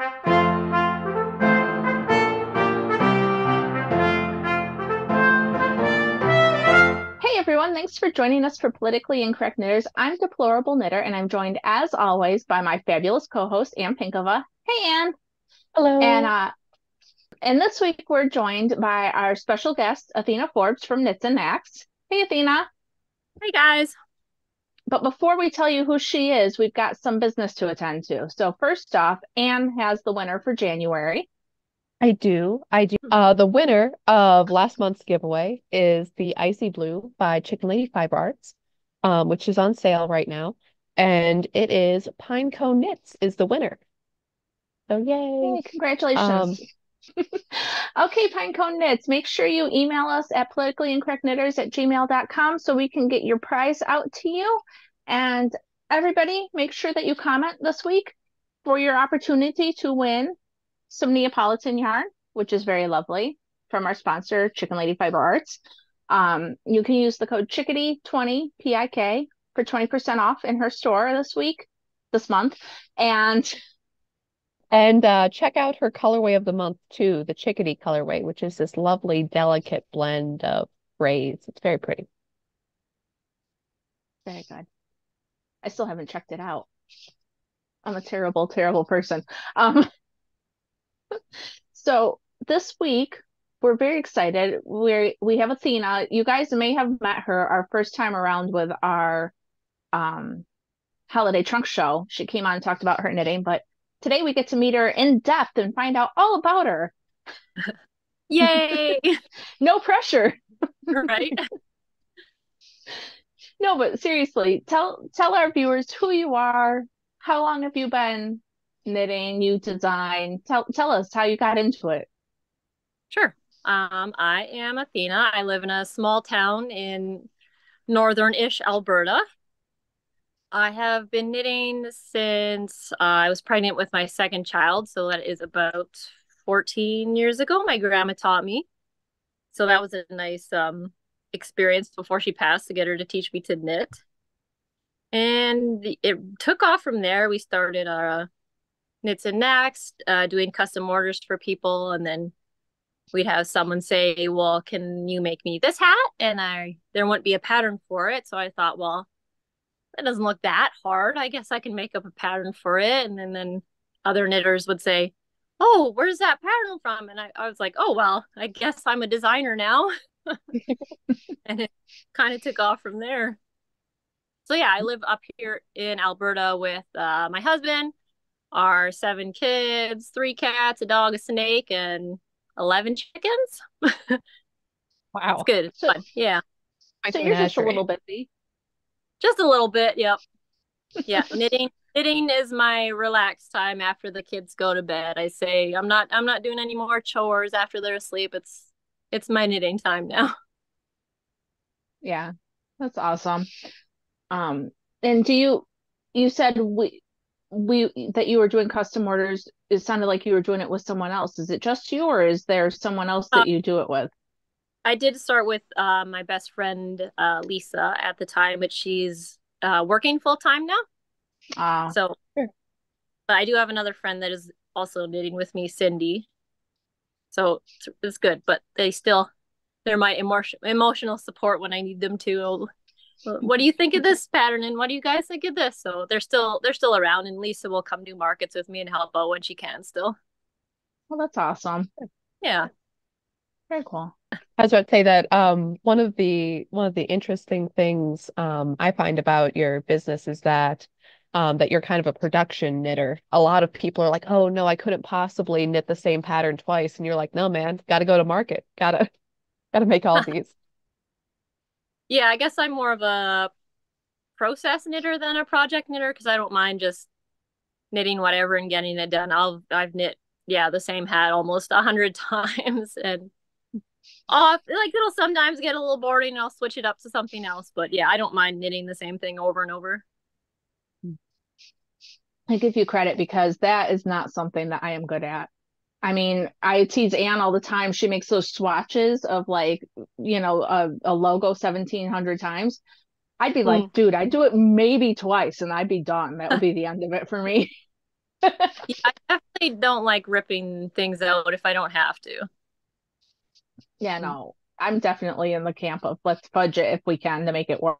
Hey everyone, thanks for joining us for Politically Incorrect Knitters. I'm Deplorable Knitter, and I'm joined as always by my fabulous co-host, Ann Pinkava. Hey Ann! And Hello. and this week we're joined by our special guest, Athena Forbes from Knits and Knacks. Hey Athena! Hey guys. But before we tell you who she is, we've got some business to attend to. So first off, Ann has the winner for January. I do. The winner of last month's giveaway is the Icy Blue by Chicken Lady Fiber Arts, which is on sale right now. And it is Pinecone Knits is the winner. So yay. Yay, congratulations. Um, Okay, Pinecone Knits, make sure you email us at politicallyincorrectknitters@gmail.com so we can get your prize out to you. And everybody, make sure that you comment this week for your opportunity to win some Neapolitan yarn, which is very lovely, from our sponsor, Chicken Lady Fiber Arts. You can use the code Chickadee20, PIK, for 20% off in her store this month. And check out her colorway of the month too, the Chickadee colorway, which is this lovely, delicate blend of grays. It's very pretty. very good. I still haven't checked it out. I'm a terrible, terrible person. So this week we're very excited. We have Athena. You guys may have met her our first time around with our holiday trunk show. She came on and talked about her knitting, but today we get to meet her in depth and find out all about her. Yay. No pressure. Right. No, but seriously, tell our viewers who you are. How long have you been knitting? You design. Tell us how you got into it. Sure. I am Athena. I live in a small town in northern-ish Alberta. I have been knitting since I was pregnant with my second child, so that is about 14 years ago. My grandma taught me. So that was a nice experience before she passed to get her to teach me to knit. And it took off from there. We started our Knits and Knacks, doing custom orders for people, and then we'd have someone say, well, can you make me this hat? And there wouldn't be a pattern for it. So I thought, well, that doesn't look that hard. I guess I can make up a pattern for it. And then other knitters would say, oh, where's that pattern from? And I was like, oh, well, I guess I'm a designer now. And it kind of took off from there. So yeah, I live up here in Alberta with my husband, our 7 kids, 3 cats, a dog, a snake, and 11 chickens. Wow. It's good. It's fun. Yeah. So you're just a little busy. Just a little bit. Yep. Yeah. Knitting is my relaxed time after the kids go to bed. I say I'm not doing any more chores after they're asleep. It's my knitting time now. Yeah, that's awesome. And you said that you were doing custom orders. It sounded like you were doing it with someone else. Is it just you, or is there someone else that you do it with? I did start with my best friend Lisa at the time, but she's working full time now. So, Sure. but I do have another friend that is also knitting with me, Cindy. So it's good, but they're my emotional support when I need them to. What do you think of this pattern, and what do you guys think of this? So they're still around, and Lisa will come do markets with me and help out when she can still. Well, that's awesome. Yeah. Very cool. I was about to say that one of the interesting things I find about your business is that you're kind of a production knitter. A lot of people are like, "Oh no, I couldn't possibly knit the same pattern twice," and you're like, "No, man, got to go to market. Gotta make all these." Yeah, I guess I'm more of a process knitter than a project knitter because I don't mind just knitting whatever and getting it done. I've knit the same hat almost 100 times, and it'll sometimes get a little boring and I'll switch it up to something else. But yeah, I don't mind knitting the same thing over and over. I give you credit because that is not something that I am good at. I mean, I tease Anne all the time. She makes those swatches of a logo 1,700 times. I'd be like, dude, I'd do it maybe twice and I'd be done. That would be the end of it for me. Yeah, I definitely don't like ripping things out if I don't have to. Yeah, no, I'm definitely in the camp of let's budget if we can to make it work.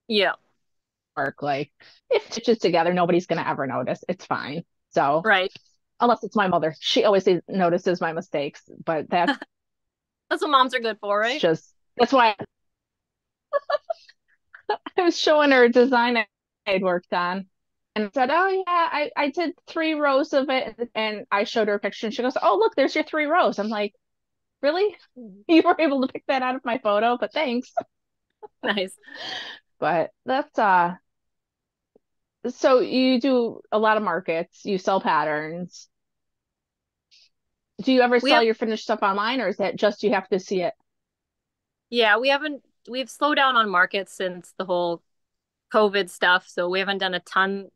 Yeah, Like if it's just together, nobody's gonna ever notice. It's fine. So right. unless it's my mother, she always notices my mistakes. But that's That's what moms are good for, right? just that's why I was showing her a design I had worked on. And I said, "Oh yeah, I did 3 rows of it." And I showed her a picture, and she goes, "Oh look, there's your 3 rows." I'm like, "Really? You were able to pick that out of my photo, but thanks." Nice. But that's so you do a lot of markets, you sell patterns. Do you ever We sell have, your finished stuff online, or is that just you have to see it? yeah, we've slowed down on markets since the whole COVID stuff, so we haven't done a ton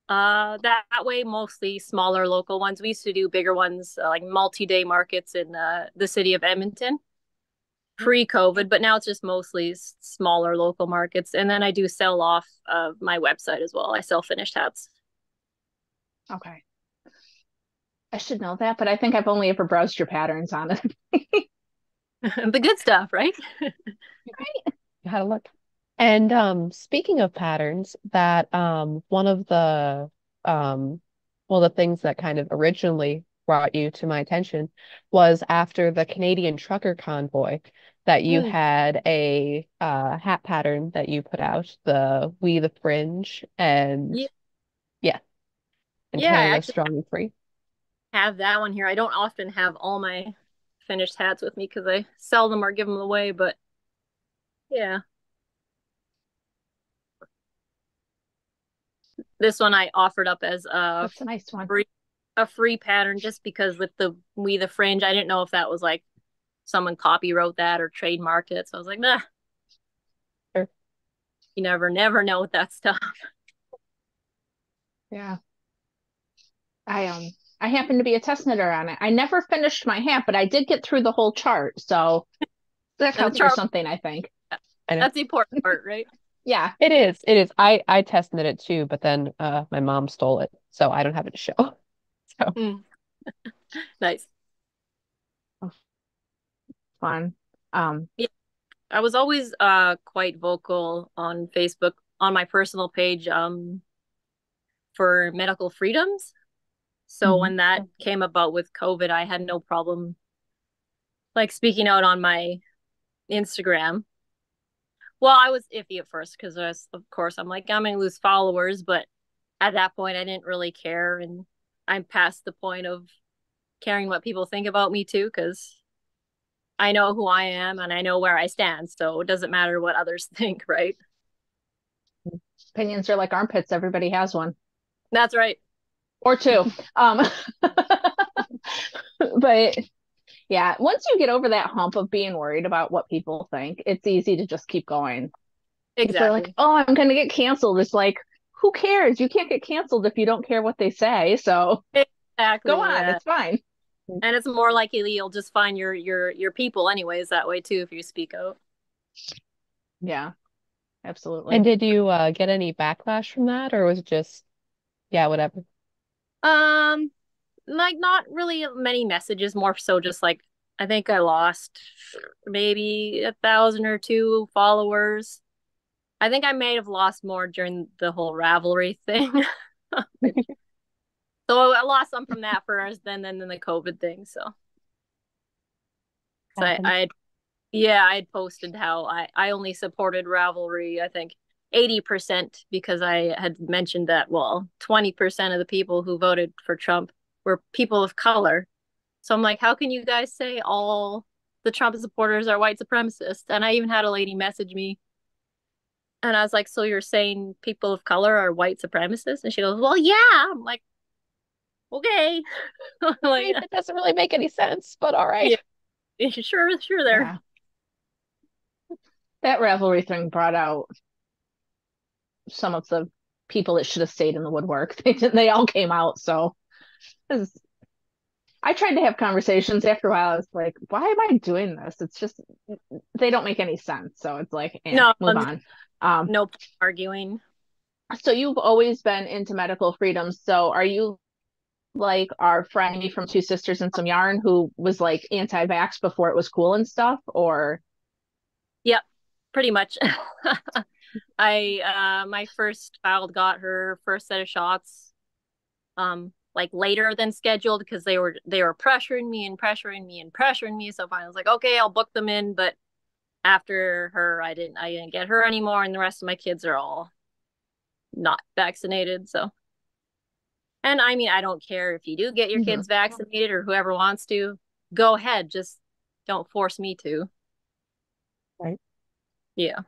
that way, mostly smaller local ones. We used to do bigger ones, like multi-day markets in the city of Edmonton pre-COVID, but now it's just mostly smaller local markets. And then I do sell off of my website as well. I sell finished hats. Okay. I should know that, but I think I've only ever browsed your patterns on it. The good stuff, right? You had a look. And speaking of patterns, that one of the things that kind of originally brought you to my attention was after the Canadian trucker convoy that you Mm. had a hat pattern that you put out, the We the Fringe, and Yeah, yeah, and yeah, I Canada actually Strong and Free. have that one here. I don't often have all my finished hats with me because I sell them or give them away, but yeah. This one I offered up as That's a nice one. a free pattern just because with the We the Fringe, I didn't know if that was like someone copywrote that or trademarked it. So I was like, nah, Sure. you never know with that stuff. Yeah. I happen to be a test knitter on it. I never finished my hat, but I did get through the whole chart. So that And the counts for chart, something, I think. I know. that's the important part, right? Yeah. It is. It is. I tested it too, but then my mom stole it, so I don't have it to show. So Mm, nice. Fun. Yeah, I was always quite vocal on Facebook on my personal page for medical freedoms. So Mhm. when that came about with COVID, I had no problem like speaking out on my Instagram. Well, I was iffy at first because of course I'm like I'm gonna lose followers, but at that point I didn't really care, and I'm past the point of caring what people think about me too, because I know who I am and I know where I stand, so it doesn't matter what others think, right? Opinions are like armpits. Everybody has one That's right. or two. Um, but yeah, once you get over that hump of being worried about what people think, it's easy to just keep going. People are like, Exactly. "Oh, I'm gonna get canceled." It's like, who cares? You can't get canceled if you don't care what they say. So go Exactly. on, Yeah. it's fine. And it's more likely you'll just find your people anyways that way too if you speak out. Yeah, And absolutely. did you get any backlash from that, or was it just yeah, whatever? Um, like not really many messages, more so just like I think I lost maybe 1,000 or two followers. I think I may have lost more during the whole Ravelry thing. So I lost some from that first, then the COVID thing. So Happens. I had posted how I only supported Ravelry, I think 80% because I had mentioned that, well, 20% of the people who voted for Trump were people of color. So I'm like, how can you guys say all the Trump supporters are white supremacists? And I even had a lady message me and I was like, so you're saying people of color are white supremacists? And she goes, well, yeah. I'm like, okay. Like, Right, that doesn't really make any sense, but all right. yeah, sure there. Yeah, that Ravelry thing brought out some of the people that should have stayed in the woodwork. They all came out. So was, I tried to have conversations. After a while, I was like, why am I doing this? It's just they don't make any sense. So it's like, No, move on. Um, no arguing. so you've always been into medical freedom. So are you like our friend from Two Sisters and Some Yarn who was like anti-vax before it was cool and stuff, or Yep, pretty much. My first child got her first set of shots like later than scheduled because they were pressuring me and pressuring me and pressuring me. So finally I was like, okay, I'll book them in, but after her I didn't get her anymore, and the rest of my kids are all not vaccinated. So, and I mean, I don't care if you do get your Mhm. kids vaccinated or whoever wants to, go ahead, just don't force me to. Right. Yeah.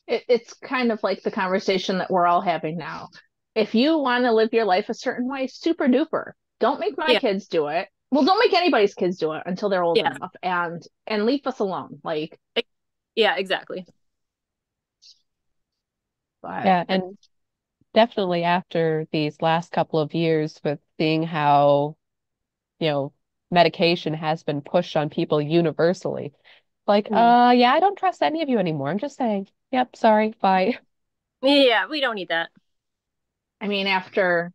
It's kind of like the conversation that we're all having now. If you want to live your life a certain way, super duper. Don't make my Yeah. kids do it. Well, don't make anybody's kids do it until they're old Yeah. enough, and leave us alone. Like, Yeah, exactly. but Yeah, and definitely after these last couple of years with seeing how, you know, medication has been pushed on people universally. Like, yeah, I don't trust any of you anymore. I'm just saying. Yep, sorry, bye. Yeah, we don't need that. I mean, after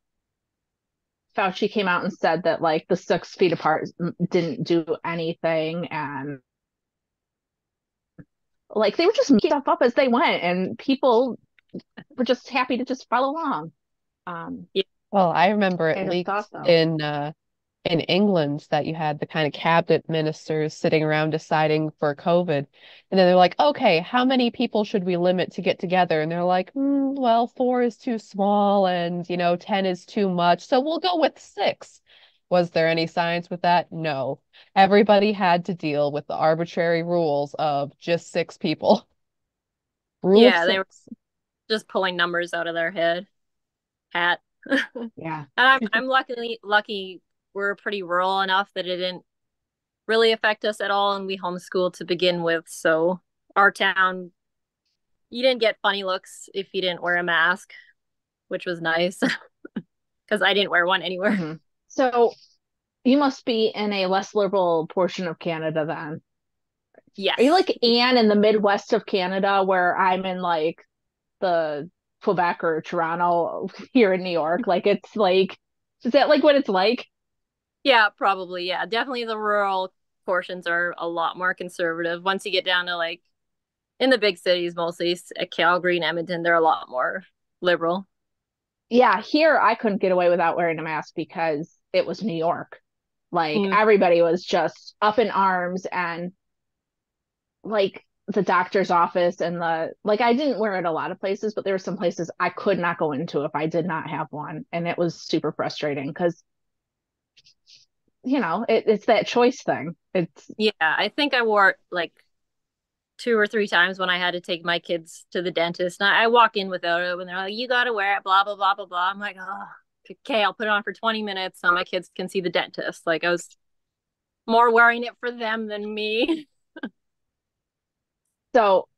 Fauci came out and said that like the 6 feet apart didn't do anything, and like they were just making stuff up as they went, and people were just happy to just follow along. Yeah. Well, I remember it I just thought leaked so. in England that you had the kind of cabinet ministers sitting around deciding for COVID. And then they're like, okay, how many people should we limit to get together? And they're like, well, 4 is too small and, 10 is too much. So we'll go with 6. Was there any science with that? No. Everybody had to deal with the arbitrary rules of just 6 people. Rule of Yeah, they were 6. just pulling numbers out of their hat. And Yeah. I'm lucky we're pretty rural enough that it didn't really affect us at all, and we homeschooled to begin with. So our town, you didn't get funny looks if you didn't wear a mask, which was nice because I didn't wear one anywhere. Mm-hmm. So you must be in a less liberal portion of Canada then. Are you Yes. like Anne in the Midwest of Canada, where I'm in like the Quebec or Toronto here in New York? Like it's like, is that like what it's like? Yeah, probably. Yeah, definitely the rural portions are a lot more conservative. Once you get down to like in the big cities, mostly at Calgary and Edmonton, they're a lot more liberal. Yeah, here I couldn't get away without wearing a mask because it was New York. Like Mm. everybody was just up in arms, and like the doctor's office and the like I didn't wear it a lot of places, but there were some places I could not go into if I did not have one. And it was super frustrating because it's that choice thing. It's Yeah, I think I wore it like 2 or 3 times when I had to take my kids to the dentist. And I walk in without it when they're like, you got to wear it, blah, blah, blah, blah, blah. I'm like, oh, okay, I'll put it on for 20 minutes so my kids can see the dentist. Like I was more wearing it for them than me. so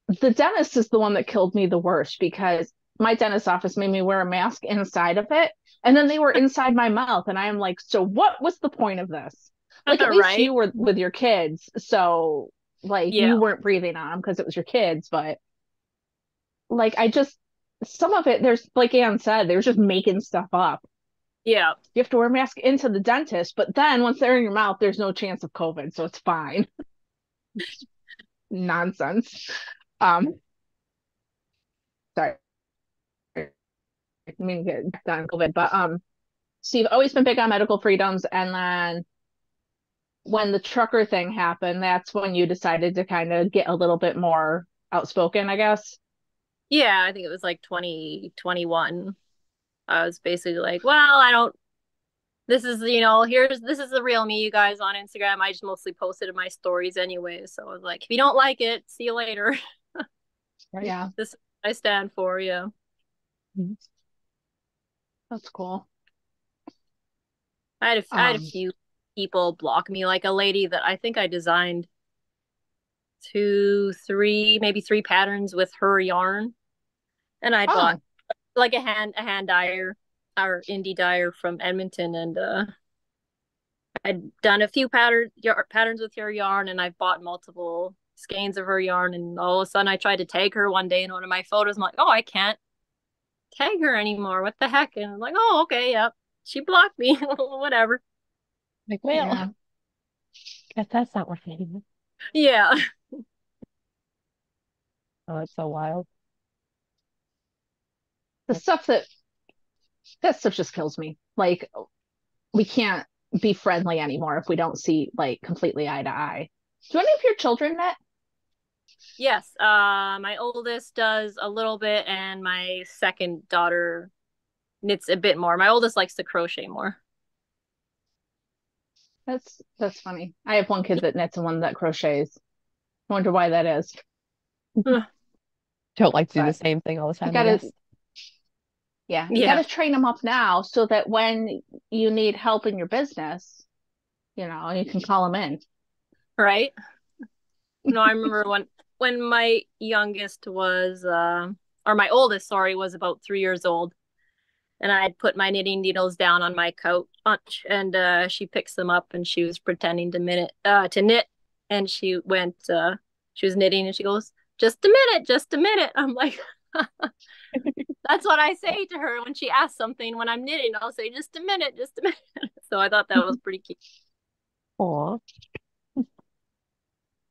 the dentist is the one that killed me the worst because my dentist office made me wear a mask inside of it, and then they were inside my mouth, and I am like, so what was the point of this? Like at least Right? you were with your kids, so like Yeah. you weren't breathing on them because it was your kids, but like I just some of it there's like Anne said, they were just making stuff up. Yeah. You have to wear a mask into the dentist, but then once they're in your mouth, there's no chance of COVID, so it's fine. Nonsense. Sorry, I mean get back on COVID, but so you've always been big on medical freedoms, and then when the trucker thing happened, that's when you decided to kind of get a little bit more outspoken, I guess. Yeah. I think it was like 2021. I was basically like, well, I don't, this is, this is the real me, you guys on Instagram. I just mostly posted in my stories anyway. So I was like, if you don't like it, see you later. Right? Yeah, This is what I stand for. Yeah. Mhm. that's cool. I had a few people block me, like a lady that I think I designed 2, 3, maybe 3 patterns with her yarn. And I bought Oh, like a hand dyer or indie dyer from Edmonton, and I'd done a few patterns with her yarn, and I've bought multiple skeins of her yarn. And all of a sudden, I tried to tag her one day in one of my photos. I'm like, oh, I can't tag her anymore. What the heck? And I'm like, oh, okay, yep. she blocked me. Whatever. Like, well, guess that's not working. Yeah. Oh, it's so wild. The stuff that stuff just kills me. Like, we can't be friendly anymore if we don't see like completely eye to eye. Do any of your children knit? Yes. My oldest does a little bit, and my second daughter knits a bit more. My oldest likes to crochet more. That's funny. I have one kid that knits and one that crochets. I wonder why that is. Don't like to do the But same thing all the you time, I gotta, guess. yeah, you Yeah. gotta train them up now so that when you need help in your business, you can call them in. Right. No, I remember when my youngest was or my oldest, sorry, was about 3 years old, and I had put my knitting needles down on my couch, and she picks them up, and she was pretending to knit, and she was knitting, and she goes, just a minute, just a minute. I'm like, that's what I say to her when she asks something when I'm knitting. I'll say, just a minute, just a minute. So I thought that was pretty cute. Aw.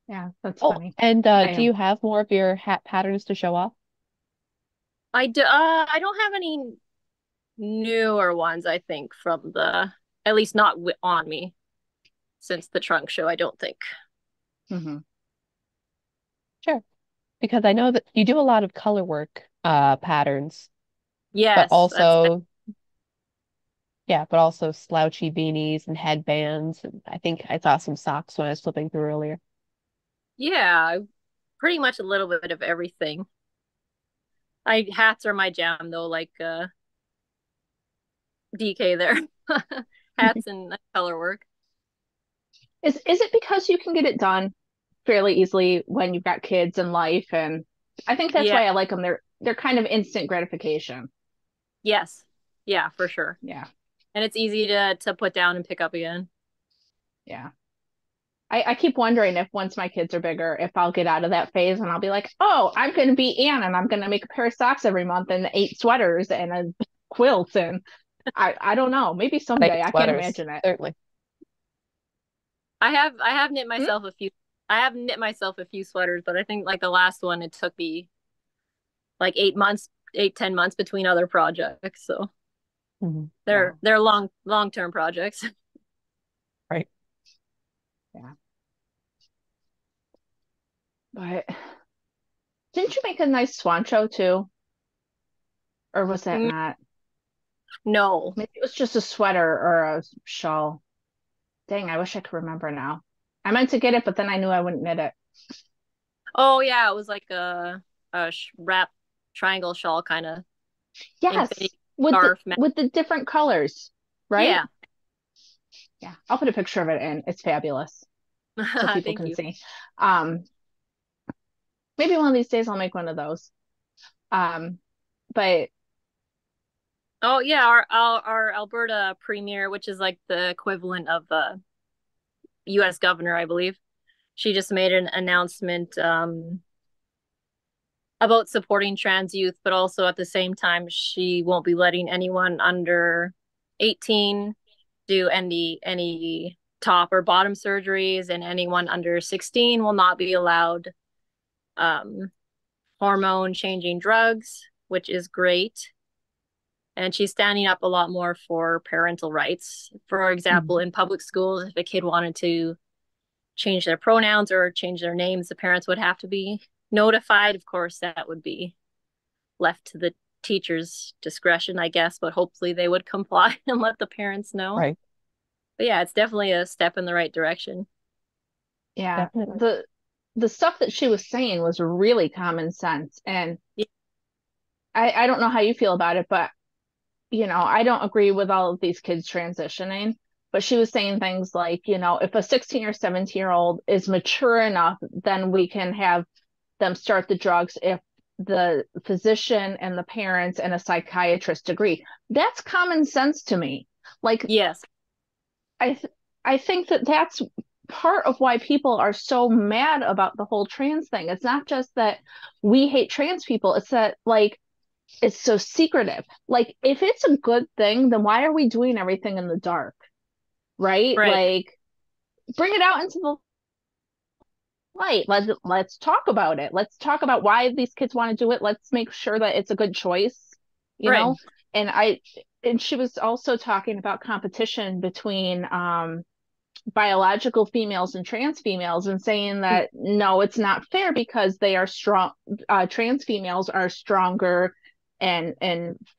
Yeah, that's Oh, funny. and I do you have more of your hat patterns to show off? I don't have any newer ones, I think, from at least not on me since the trunk show, I don't think. hmm Sure. Because I know that you do a lot of color work patterns, but Yes, also slouchy beanies and headbands. And I think I saw some socks when I was flipping through earlier. yeah, pretty much a little bit of everything. Hats are my jam though, like DK there. Hats and color work. Is it because you can get it done fairly easily when you've got kids and life? And I think that's Yeah, why I like them. They're kind of instant gratification. yes. Yeah, for sure. Yeah, And it's easy to put down and pick up again. yeah. I keep wondering if once my kids are bigger, if I'll get out of that phase and I'll be like, oh, I'm going to be Anne and I'm going to make a pair of socks every month and 8 sweaters and a quilt. And I don't know. Maybe someday. I can't Sweaters, imagine it. certainly. I have knit Hmm? myself a few I have knit myself a few sweaters, but I think like the last one it took me like 8 months, 10 months between other projects. So Mhm. they're long-term projects. Right. Yeah. But didn't you make a nice swan show too? Or was that not? No. Maybe it was just a sweater or a shawl. Dang, I wish I could remember now. I meant to get it, but then I knew I wouldn't knit it. Oh yeah, it was like a wrap triangle shawl kind of Yes, infinity scarf. with the different colors, right? Yeah. Yeah, I'll put a picture of it in. It's fabulous, so people Thank can you. see. Um, Maybe one of these days I'll make one of those. Um, but Oh yeah, our Alberta premier, which is like the equivalent of US governor, I believe. She just made an announcement about supporting trans youth, but also at the same time she won't be letting anyone under 18 do any top or bottom surgeries, and anyone under 16 will not be allowed um hormone changing drugs, which is great. And she's standing up a lot more for parental rights. For example, in public schools, if a kid wanted to change their pronouns or change their names, the parents would have to be notified. Of course, that would be left to the teacher's discretion, I guess, but hopefully they would comply and let the parents know. Right. But yeah, it's definitely a step in the right direction. yeah, Definitely. the stuff that she was saying was really common sense, and Yeah. I don't know how you feel about it, but I don't agree with all of these kids transitioning. But she was saying things like, if a 16 or 17-year-old is mature enough, then we can have them start the drugs if the physician and the parents and a psychiatrist agree. That's common sense to me. Like, Yes. I think that that's part of why people are so mad about the whole trans thing. It's not just that we hate trans people, it's that like it's so secretive. Like, if it's a good thing, then why are we doing everything in the dark? Right? Right. Like, bring it out into the light. Let's talk about it. Let's talk about why these kids want to do it. Let's make sure that it's a good choice, you Right. know? And she was also talking about competition between biological females and trans females, and saying that no, it's not fair because they are strong. Trans females are stronger and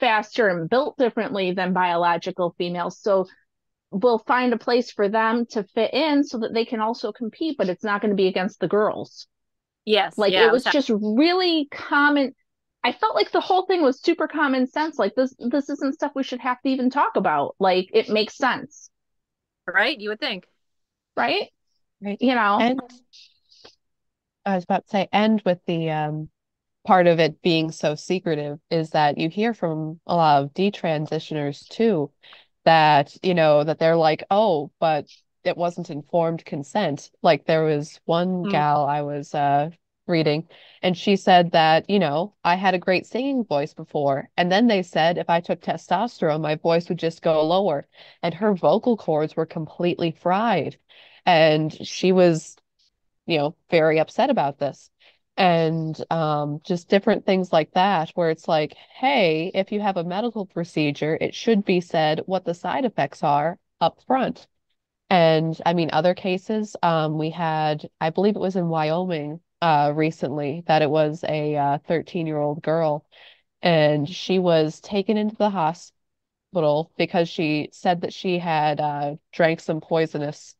faster and built differently than biological females. So we'll find a place for them to fit in so that they can also compete, but it's not going to be against the girls. Yes. Like, Yeah. it was just really common. I felt like the whole thing was super common sense. Like, this isn't stuff we should have to even talk about. Like, it makes sense, Right. You would think. right? Right. You know? And I was about to say, and with the part of it being so secretive is that you hear from a lot of detransitioners too, that, that they're like, oh, but it wasn't informed consent. Like there was one Mm. gal I was reading, and she said that, I had a great singing voice before. And then they said if I took testosterone, my voice would just go lower. And her vocal cords were completely fried. And she was, very upset about this. And just different things like that, where it's like, hey, if you have a medical procedure, it should be said what the side effects are up front. And I mean, other cases, we had, I believe it was in Wyoming recently, that it was a 13-year-old girl, and she was taken into the hospital because she said that she had drank some poisonous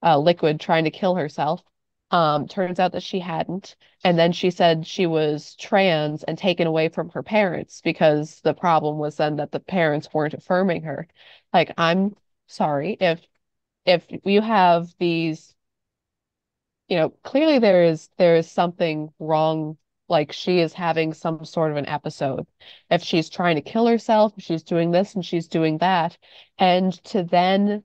liquid trying to kill herself. Turns out that she hadn't. And then she said she was trans and taken away from her parents because the problem was then that the parents weren't affirming her. Like, I'm sorry if you have these, clearly there is something wrong. Like she is having some sort of an episode. If she's trying to kill herself, if she's doing this and she's doing that, and to then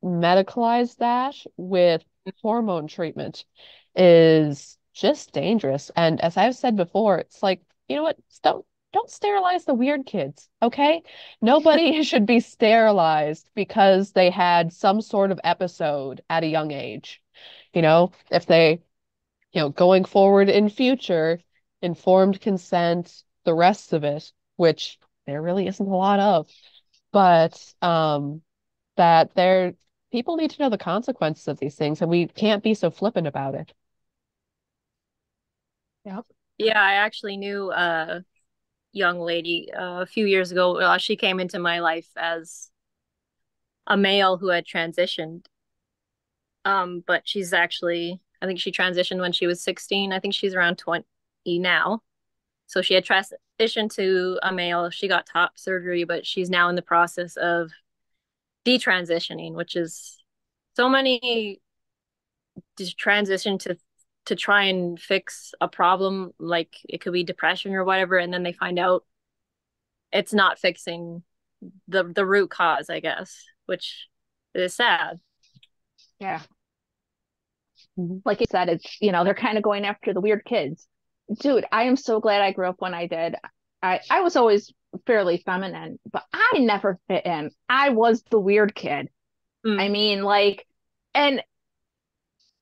medicalize that with hormone treatment is just dangerous. And as I've said before, it's like, you know what? Don't sterilize the weird kids, okay? Nobody should be sterilized because they had some sort of episode at a young age. If they, going forward in future, informed consent, the rest of it, which there really isn't a lot of, but that people need to know the consequences of these things, and we can't be so flippant about it. Yep. Yeah, I actually knew a young lady a few years ago. She came into my life as a male who had transitioned. But she's actually, I think she transitioned when she was 16. I think she's around 20 now. So she had transitioned to a male. She got top surgery, but she's now in the process of detransitioning, which is so many transition to try and fix a problem, like it could be depression or whatever, and then they find out it's not fixing the root cause, I guess, which is sad. Yeah. Like you said, it's, they're kind of going after the weird kids. Dude, I am so glad I grew up when I did. I was always fairly feminine, but I never fit in. I was the weird kid. I mean, like, and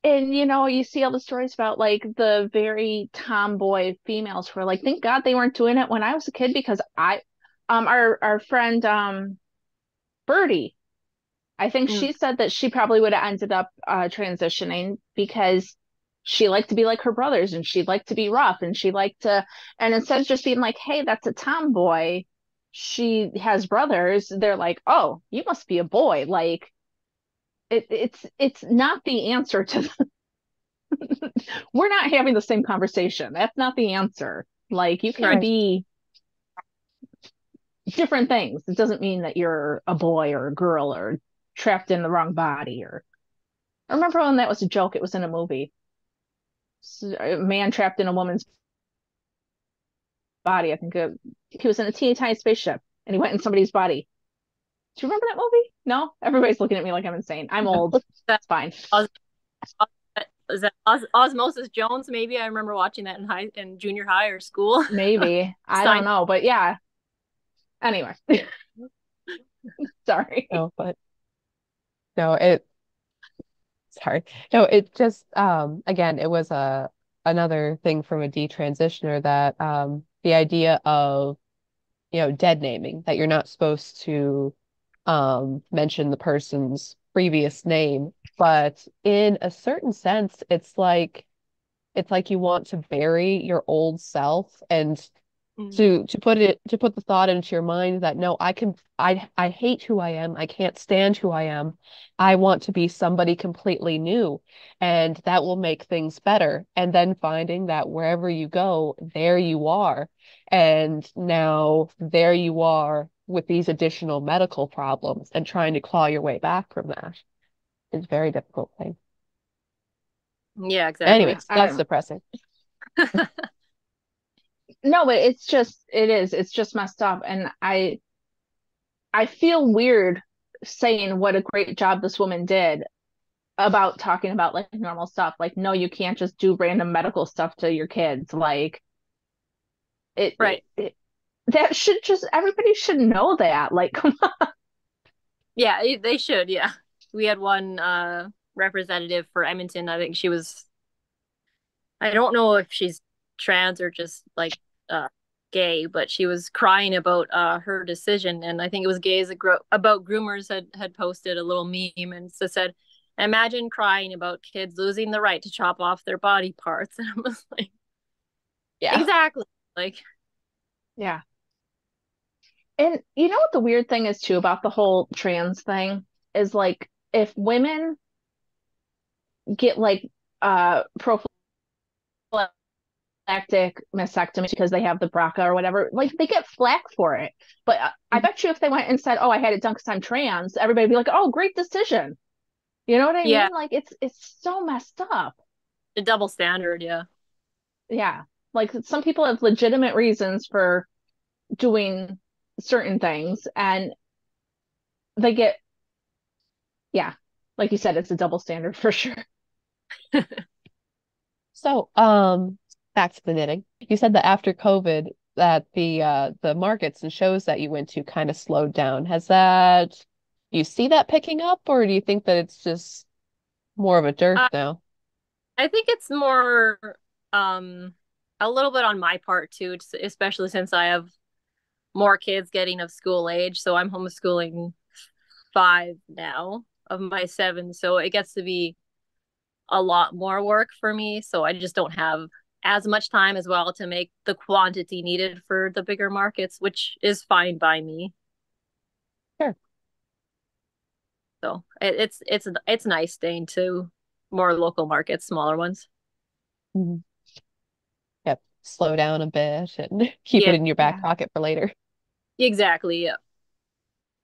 you see all the stories about like the very tomboy females who are like, thank God they weren't doing it when I was a kid, because our friend Birdie, I think she said that she probably would have ended up transitioning because she liked to be like her brothers, and she'd like to be rough, and and instead of just being like, hey, that's a tomboy, she has brothers, they're like, oh, you must be a boy. Like, it's not the answer to we're not having the same conversation. That's not the answer. Like, you can be different things. It doesn't mean that you're a boy or a girl or trapped in the wrong body. Or I remember when that was a joke. It was in a movie. A man trapped in a woman's body. I think he was in a teeny tiny spaceship and he went in somebody's body. Do you remember that movie? No? Everybody's looking at me like I'm insane. I'm old. That's fine. is that Osmosis Jones? Maybe I remember watching that in junior high or school. Maybe. I don't know, but yeah. Anyway. Sorry. No, but no, it sorry. No, it just again, it was another thing from a detransitioner that the idea of, dead naming, that you're not supposed to mention the person's previous name, but in a certain sense, it's like you want to bury your old self, and to put the thought into your mind that no, I hate who I am. I can't stand who I am. I want to be somebody completely new, and that will make things better. And then finding that wherever you go, there you are. And now there you are with these additional medical problems, and trying to claw your way back from that is a very difficult thing. Yeah, exactly. Anyways, that's depressing. No, but it's just messed up. And I feel weird saying what a great job this woman did about talking about like normal stuff. Like, no, you can't just do random medical stuff to your kids. Like Right. That should just, everybody should know that. Like, come on. Yeah, they should. Yeah. We had one representative for Edmonton. I think I don't know if she's trans or just like gay, but she was crying about her decision. And I think it was Gays About Groomers had posted a little meme, and so said, imagine crying about kids losing the right to chop off their body parts. And I was like, yeah, exactly. Like, yeah. And you know what the weird thing is too about the whole trans thing is, like, if women get like prophylactic mastectomy because they have the BRCA or whatever, like they get flack for it. But I bet you if they went and said, "Oh, I had it done because I'm trans," everybody would be like, "Oh, great decision." You know what I mean? Like it's so messed up. The double standard, yeah. Yeah. Like some people have legitimate reasons for doing certain things, and they get, yeah, like you said, it's a double standard for sure. So, back to the knitting. You said that after COVID that the markets and shows that you went to kind of slowed down. You see that picking up, or do you think that it's just more of a dearth now? I think it's more a little bit on my part too, especially since I have more kids getting of school age. So I'm homeschooling 5 now of my 7. So it gets to be a lot more work for me. So I just don't have as much time as well to make the quantity needed for the bigger markets, which is fine by me. Sure. So it's nice staying to more local markets, smaller ones. Mm-hmm. Yep. Slow down a bit and keep it in your back pocket for later. Exactly. Yeah.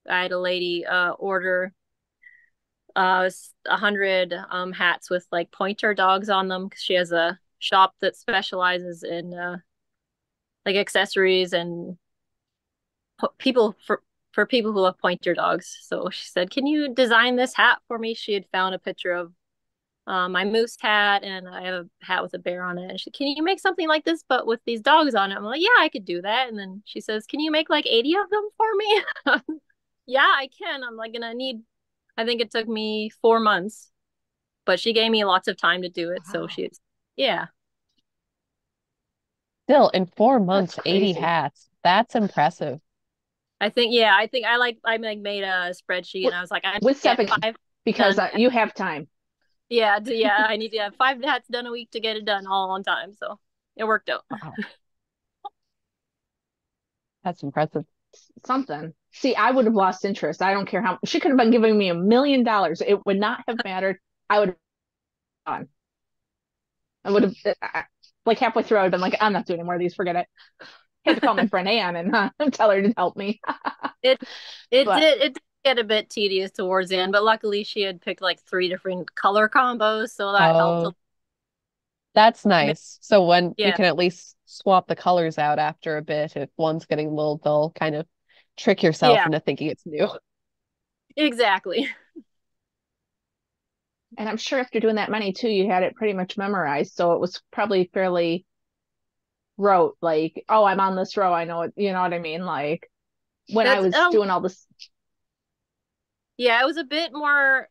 I had a lady order 100 hats with like pointer dogs on them because she has a shop that specializes in like accessories and people for people who love pointer dogs. So she said, "Can you design this hat for me?" She had found a picture of my moose hat, and I have a hat with a bear on it. And she, "Can you make something like this but with these dogs on it?" I'm like, "Yeah, I could do that." And then she says, "Can you make like 80 of them for me?" Yeah, I can. I'm like gonna need, I think it took me 4 months, but she gave me lots of time to do it. Wow. So yeah. Still, in 4 months, 80 hats. That's impressive. I think I made a spreadsheet and I was like, I with 7 because you have time. Yeah, I need to have 5 hats done a week to get it done all on time. So it worked out. Wow. That's impressive. Something. See, I would have lost interest. I don't care how she could have been giving me $1 million. It would not have mattered. I would have gone. I would have, like halfway through, I would have been like, I'm not doing any more of these. Forget it. I had to call my friend Anne and tell her to help me. It did get a bit tedious towards the end, but luckily she had picked like 3 different color combos, so that helped. That's nice. So when you can at least swap the colors out after a bit, if one's getting a little dull, kind of trick yourself into thinking it's new. Exactly. And I'm sure after doing that many too, you had it pretty much memorized. So it was probably fairly rote, like, oh, I'm on this row. I know it, you know what I mean? Like when I That's was doing all this. yeah, it was a bit more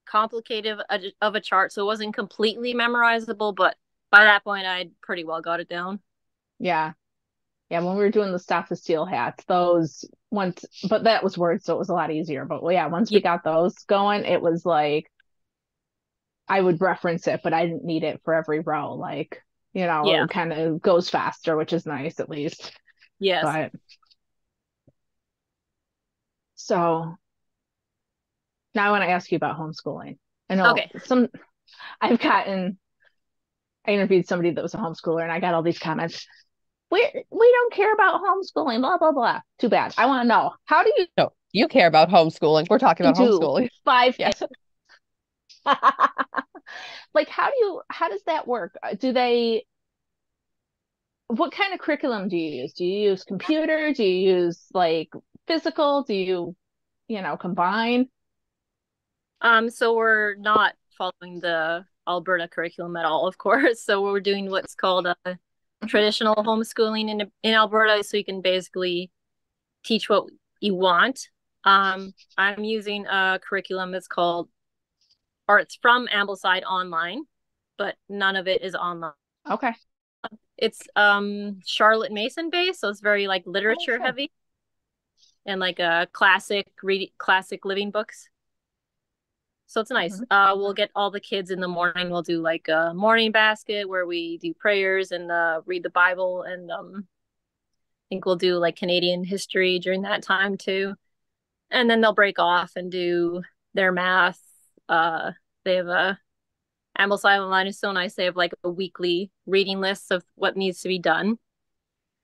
complicated of a chart, so it wasn't completely memorizable, but by that point I'd pretty well got it down. Yeah. Yeah. When we were doing the stop the steel hats, those once, but that was words, so it was a lot easier. But well, yeah, once we Yeah, got those going, it was like I would reference it, but I didn't need it for every row. Like, you know, yeah, it kind of goes faster, which is nice at least. yes. But so now I want to ask you about homeschooling. I know Okay. I've gotten, I interviewed somebody that was a homeschooler and I got all these comments. We don't care about homeschooling, blah, blah, blah. Too bad. I want to know, how do you No, you care about homeschooling. We're talking about do homeschooling. five Yeah. things? Like, how does that work? What kind of curriculum do you use? Do you use computer? Do you use like physical? Do you combine? So we're not following the Alberta curriculum at all, of course. So we're doing what's called a traditional homeschooling in Alberta, so you can basically teach what you want. I'm using a curriculum that's called, or it's from Ambleside Online, but none of it is online. Okay. It's Charlotte Mason based, so it's very like Oh, literature sure. heavy and like classic living books. So it's nice. Mhm. We'll get all the kids in the morning. We'll do like a morning basket where we do prayers and read the Bible, and I think we'll do like Canadian history during that time too. And then they'll break off and do their math. They have a Ambleside Online is so nice. They have like a weekly reading list of what needs to be done.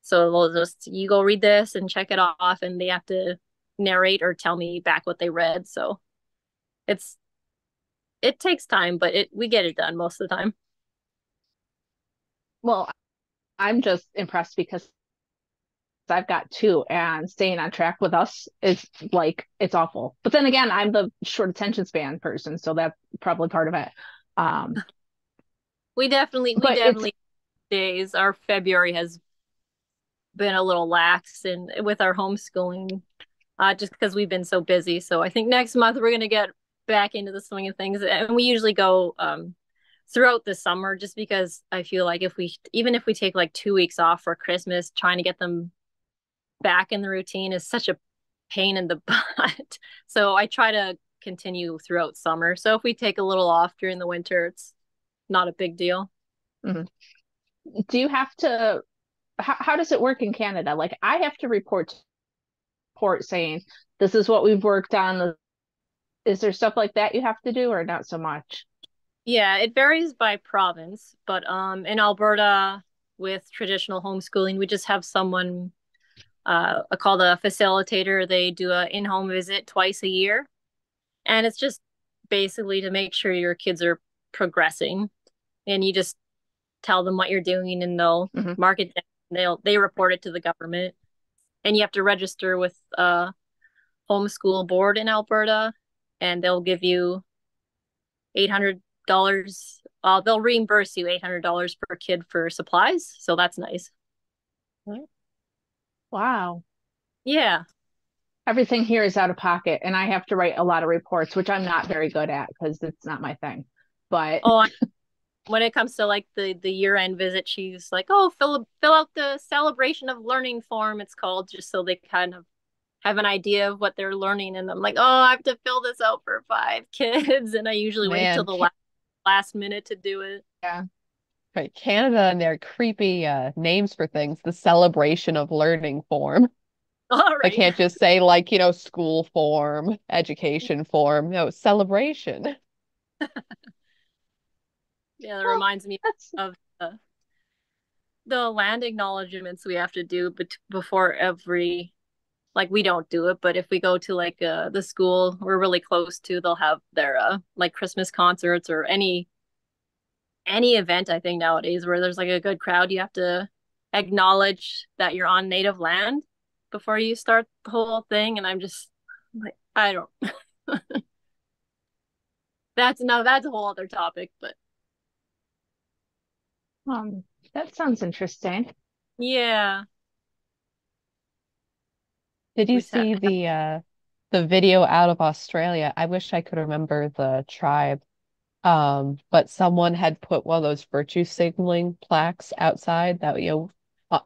So they'll just, you go read this and check it off, and they have to narrate or tell me back what they read. So it's it takes time, but it we get it done most of the time. Well, I'm just impressed because I've got two, and staying on track with us is like it's awful. But then again, I'm the short attention span person, so that's probably part of it. Um, We but it's definitely days. Our February has been a little lax and with our homeschooling, just because we've been so busy. So I think next month we're gonna get back into the swing of things, and we usually go throughout the summer, just because I feel like if we take like 2 weeks off for Christmas, trying to get them back in the routine is such a pain in the butt. So I try to continue throughout summer. So if we take a little off during the winter, it's not a big deal. mhm. Do you have to? How does it work in Canada? Like, I have to report saying this is what we've worked on. Is there stuff like that you have to do, or not so much? Yeah, it varies by province, but in Alberta with traditional homeschooling, we just have someone called a facilitator. They do a in-home visit twice a year, and it's just basically to make sure your kids are progressing, and you just tell them what you're doing, and they'll Hmm. mark it down. They report it to the government, and you have to register with a homeschool board in Alberta, and they'll give you $800. They'll reimburse you $800 per kid for supplies, so that's nice. Wow. Yeah. Everything here is out of pocket, and I have to write a lot of reports, which I'm not very good at because it's not my thing. But Oh, when it comes to like the year end visit, she's like, "Oh, fill out the celebration of learning form," it's called, just so they kind of have an idea of what they're learning. And I'm like, "Oh, I have to fill this out for 5 kids," and I usually wait till Man, the last minute to do it. yeah. right. Canada and their creepy names for things, the celebration of learning form. All I right. can't just say like, school form, education form. No, celebration. Yeah, that Well, reminds me that's of the land acknowledgements we have to do before every, like, we don't do it, but if we go to like the school we're really close to, they'll have their like Christmas concerts or any event, I think nowadays, where there's like a good crowd. You have to acknowledge that you're on native land before you start the whole thing, and I'm just like, I don't that's a whole other topic, but Um, that sounds interesting. yeah, Did you we just see the video out of Australia? I wish I could remember the tribe. But someone had put one of those virtue signaling plaques outside that,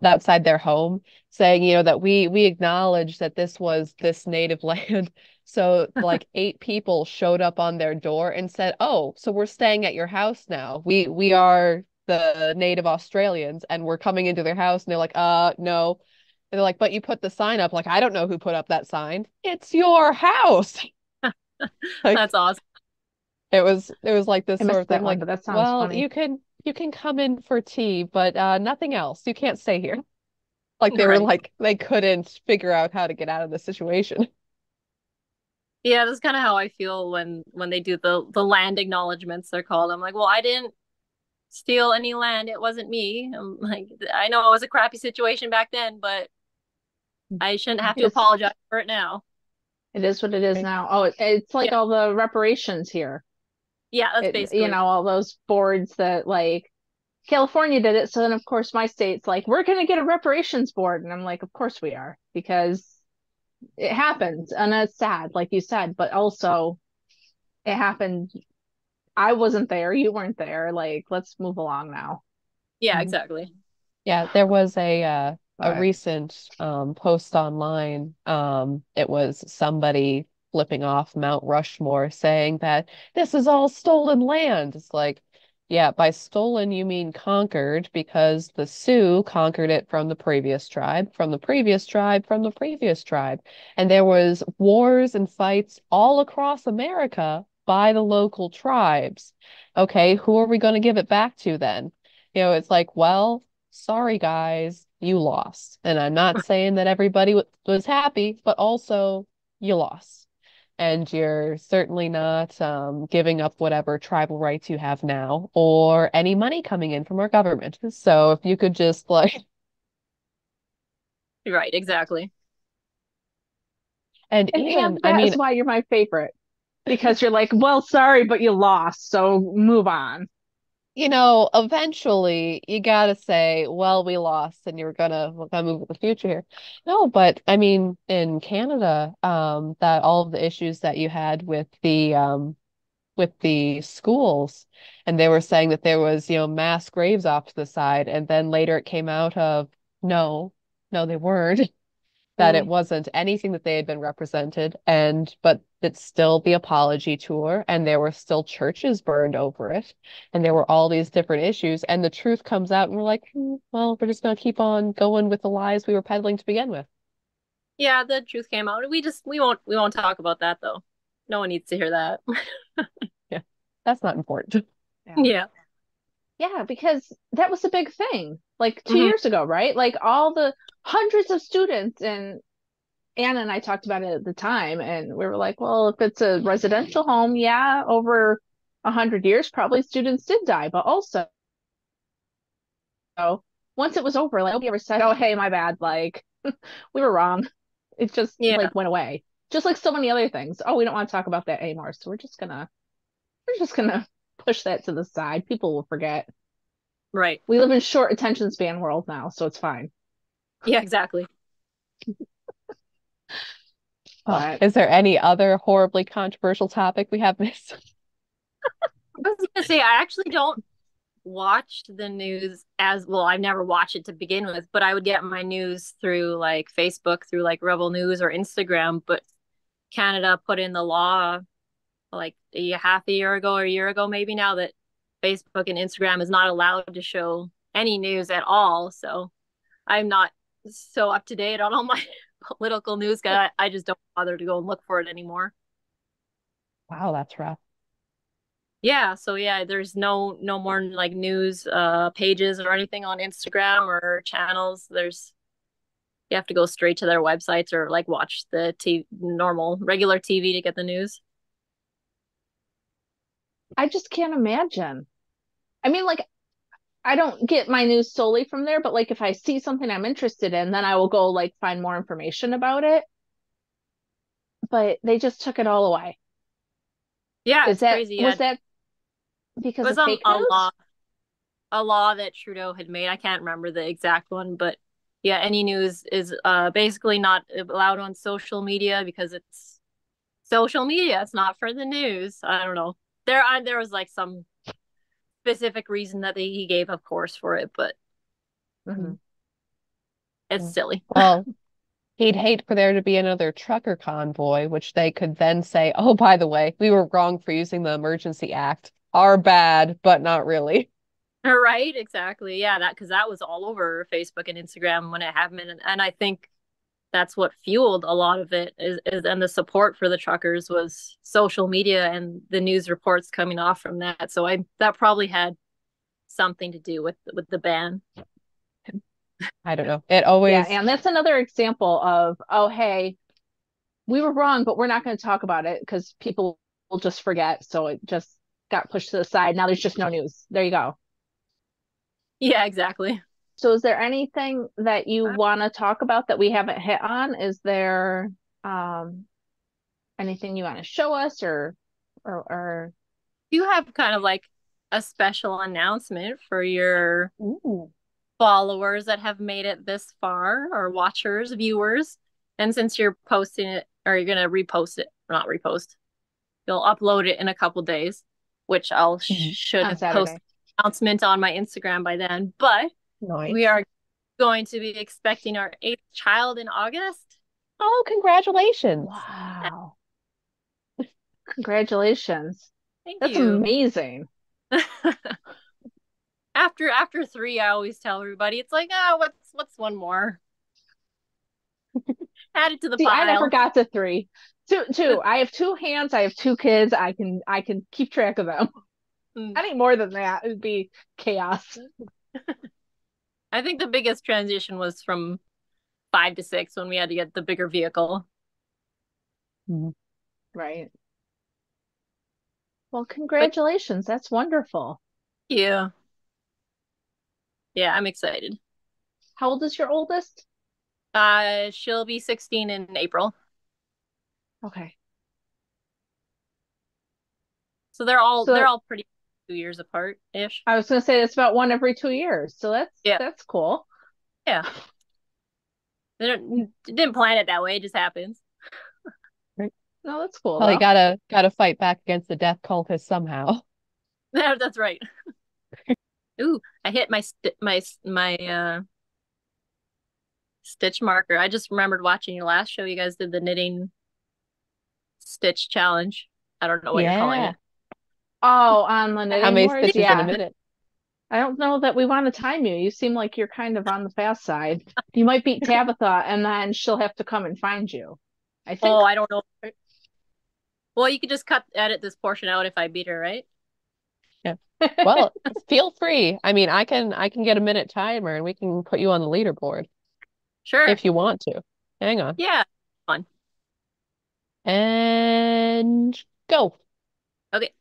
outside their home, saying, that we acknowledge that this was this native land. So like 8 people showed up on their door and said, "Oh, so we're staying at your house now. We are the native Australians and we're coming into their house." And they're like, no. And they're like, "But you put the sign up." Like, "I don't know who put up that sign. It's your house." Like, that's awesome. it was like this I sort missed of thing, that one, like, but that sounds "Well, funny. you can come in for tea, but nothing else. You can't stay here." Like they were Right. like they couldn't figure out how to get out of the situation. Yeah, that's kind of how I feel when they do the land acknowledgements, they're called. I'm like, well, I didn't steal any land. It wasn't me. I'm like, I know it was a crappy situation back then, but I shouldn't have to It's apologize for it now. it is what it is Right. now. Oh, it's like Yeah. all the reparations here. Yeah, that's You basically. know, all those boards that like California did it. So then, of course, my state's like, we're going to get a reparations board. And I'm like, of course we are, because it happens. And it's sad, like you said, but also it happened. I wasn't there. You weren't there. Like, let's move along now. Yeah, Mhm. exactly. Yeah, there was a But recent post online. It was somebody flipping off Mount Rushmore saying that this is all stolen land. It's like, yeah, by stolen you mean conquered, because the Sioux conquered it from the previous tribe, from the previous tribe, from the previous tribe. And there was wars and fights all across America by the local tribes. Okay, who are we going to give it back to then? It's like, well, sorry guys, you lost. And I'm not saying that everybody was happy, but also you lost. And you're certainly not giving up whatever tribal rights you have now or any money coming in from our government. So if you could just like, Right, exactly. and and even, I that mean, is why you're my favorite, because you're like, well, sorry, but you lost, so move on. eventually you gotta say, well, we lost and we're gonna move with the future here. No, but I mean, in Canada, that all of the issues that you had with the schools, and they were saying that there was, mass graves off to the side, and then later it came out of no, no, they weren't. That it Really? wasn't anything that they had been represented, but it's still the apology tour, and there were still churches burned over it, and there were all these different issues, and the truth comes out, and we're like, well, we're just gonna keep on going with the lies we were peddling to begin with. Yeah, the truth came out. We won't talk about that though. No one needs to hear that. Yeah, that's not important. Yeah. Yeah. Yeah, because that was a big thing like two Hmm. years ago, right? Like all the hundreds of students, and Anna and I talked about it at the time, and we were like, well, if it's a residential home, yeah, over 100 years, probably students did die. But also, once it was over, like nobody ever said, oh, hey, my bad, like we were wrong. It just Yeah. like went away. Just like so many other things. Oh, we don't want to talk about that anymore. So we're just gonna push that to the side. People will forget. Right. We live in short attention span world now, so it's fine. Yeah, exactly. Oh, But is there any other horribly controversial topic we have missed? I was gonna say I actually don't watch the news as well. I've never watched it to begin with, but I would get my news through like Facebook, through like Rebel News or Instagram. But Canada put in the law like half a year ago or a year ago, maybe now, that Facebook and Instagram is not allowed to show any news at all. So I'm not so up to date on all my political news. I just don't bother to go and look for it anymore. Wow, that's rough. Yeah, so yeah, there's no more like news pages or anything on Instagram or channels. There's You have to go straight to their websites or like watch the normal regular TV to get the news. I just can't imagine. I mean, like, I don't get my news solely from there, but like if I see something I'm interested in, then I will go like find more information about it. But they just took it all away. Yeah, Is it's that crazy. was Yeah, that it because was of fake news? a law that Trudeau had made. I can't remember the exact one, but yeah, any news is basically not allowed on social media because it's social media. It's not for the news. I don't know. There was like some specific reason that he gave, of course, for it, but Mm-hmm. it's silly. Well, he'd hate for there to be another trucker convoy, which they could then say, oh, by the way, we were wrong for using the Emergency Act. Our bad, but not really. Right, exactly. Yeah, that because that was all over Facebook and Instagram when it happened, and I think that's what fueled a lot of it is and the support for the truckers was social media and the news reports coming off from that. So I that probably had something to do with the ban. I don't know. It Yeah, always, and that's another example of, oh, hey, we were wrong, but we're not going to talk about it because people will just forget. So it just got pushed to the side. Now there's just no news. There you go. Yeah, exactly. So is there anything that you want to talk about that we haven't hit on? Is there um anything you want to show us or You have kind of like a special announcement for your ooh, followers that have made it this far or watchers, viewers. And since you're posting it or you're gonna repost it, not repost, you'll upload it in a couple days, which I'll mhm, should on post Saturday? announcement on my Instagram by then. But we nice. are going to be expecting our eighth child in August. Oh, congratulations. Wow. Congratulations. Thank That's you. amazing. After three, I always tell everybody it's like, oh, what's one more? Add it to the See, I never pile. got to three. Two. I have two hands. I have two kids. I can keep track of them. Mm. Any more than that, it'd be chaos. I think the biggest transition was from 5 to 6 when we had to get the bigger vehicle. Mhm. Right. Well, But congratulations. That's wonderful. yeah, yeah, I'm excited. How old is your oldest? She'll be 16 in April. Okay. So they're all So they're all pretty 2 years apart ish. I was gonna say it's about one every 2 years. So that's Yeah. that's cool. Yeah. Didn't plan it that way, it just happens. Right. No, that's cool Well, you though. gotta fight back against the death cultists somehow. That's right. Ooh, I hit my stitch marker. I just remembered watching your last show. You guys did the knitting stitch challenge. I don't know what you're calling Yeah. it. Oh, on the How knitting many boards? stitches in a Yeah. minute? I don't know that we want to time you. You seem like you're kind of on the fast side. You might beat Tabitha and then she'll have to come and find you. I think. Oh, I don't know. Well, you could just edit this portion out if I beat her, right? Yeah. Well, feel free. I mean, I can get a minute timer and we can put you on the leaderboard Sure. if you want to. Hang on. Yeah. Fun. And go. Okay.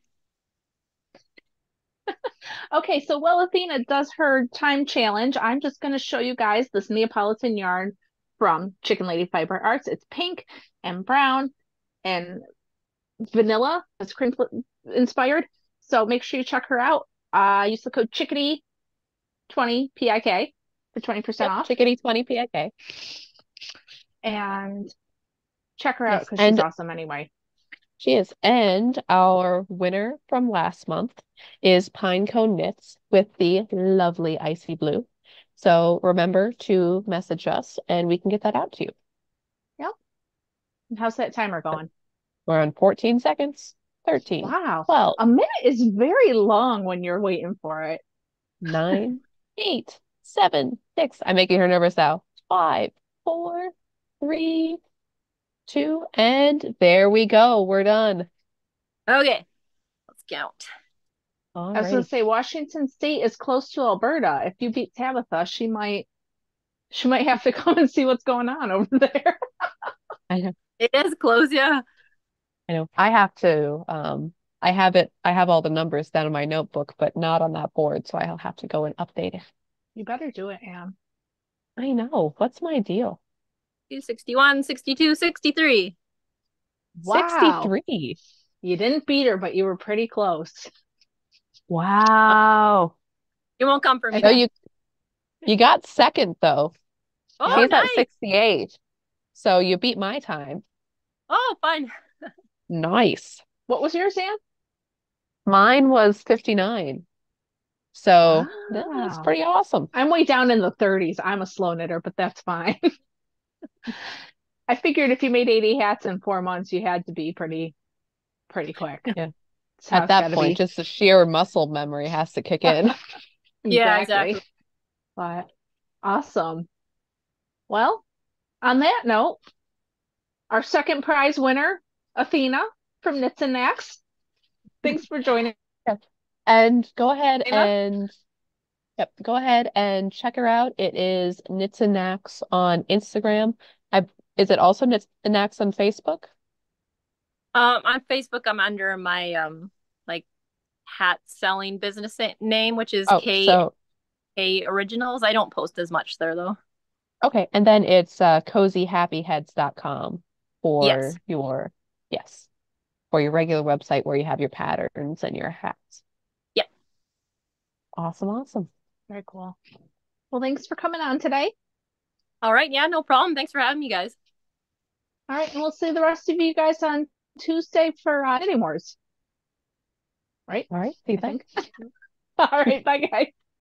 Okay, so while Athena does her time challenge, I'm just going to show you guys this Neapolitan yarn from Chicken Lady Fiber Arts. It's pink and brown and vanilla. It's cream inspired. So make sure you check her out. Use the code Chickadee20 PIK for 20% Yep, off. Chickadee 20 PIK. And check her out Yes, because she's and awesome anyway. she is. And our winner from last month is Pinecone Knits with the lovely icy blue. So remember to message us and we can get that out to you. Yep. And how's that timer going? We're on 14 seconds. 13, Wow. 12, A minute is very long when you're waiting for it. 9, 8, 7, 6. I'm making her nervous now. 5, 4, 3, 2, and there we go. We're done. Okay. Let's count. I was going to Alrighty. say Washington State is close to Alberta. If you beat Tabitha, she might have to come and see what's going on over there. I know. It is close, yeah. I know. I have to I have all the numbers down in my notebook, but not on that board, so I'll have to go and update it. You better do it, Anne. I know. What's my deal? 61, 62, 63. Wow. 63. You didn't beat her, but you were pretty close. Wow. You won't come for me. So you got second though. Oh, She's nice. at 68. So you beat my time. Oh, fun. Nice. What was yours, Sam? Mine was 59. So that's Wow. pretty awesome. I'm way down in the 30s. I'm a slow knitter, but that's fine. I figured if you made 80 hats in 4 months, you had to be pretty quick. Yeah. That's how At it's that gotta point, be. just the sheer muscle memory has to kick in. Yeah, exactly. But awesome. Well, on that note, our second prize winner, Athena from Knits and Knacks. Thanks for joining. And go ahead Athena? go ahead and check her out. It is Knits and Knacks on Instagram. Is it also Knits and Knacks on Facebook? On Facebook, I'm under my like hat selling business name, which is K Originals. I don't post as much there though. Okay, and then it's cozyhappyheads.com for Yes. for your regular website where you have your patterns and your hats. Yep. Awesome. Very cool. Well, thanks for coming on today. All right. Yeah, no problem. Thanks for having me, guys. All right, and we'll see the rest of you guys on Tuesday for Knitting Wars. Right? All right. See you then. All right, bye guys.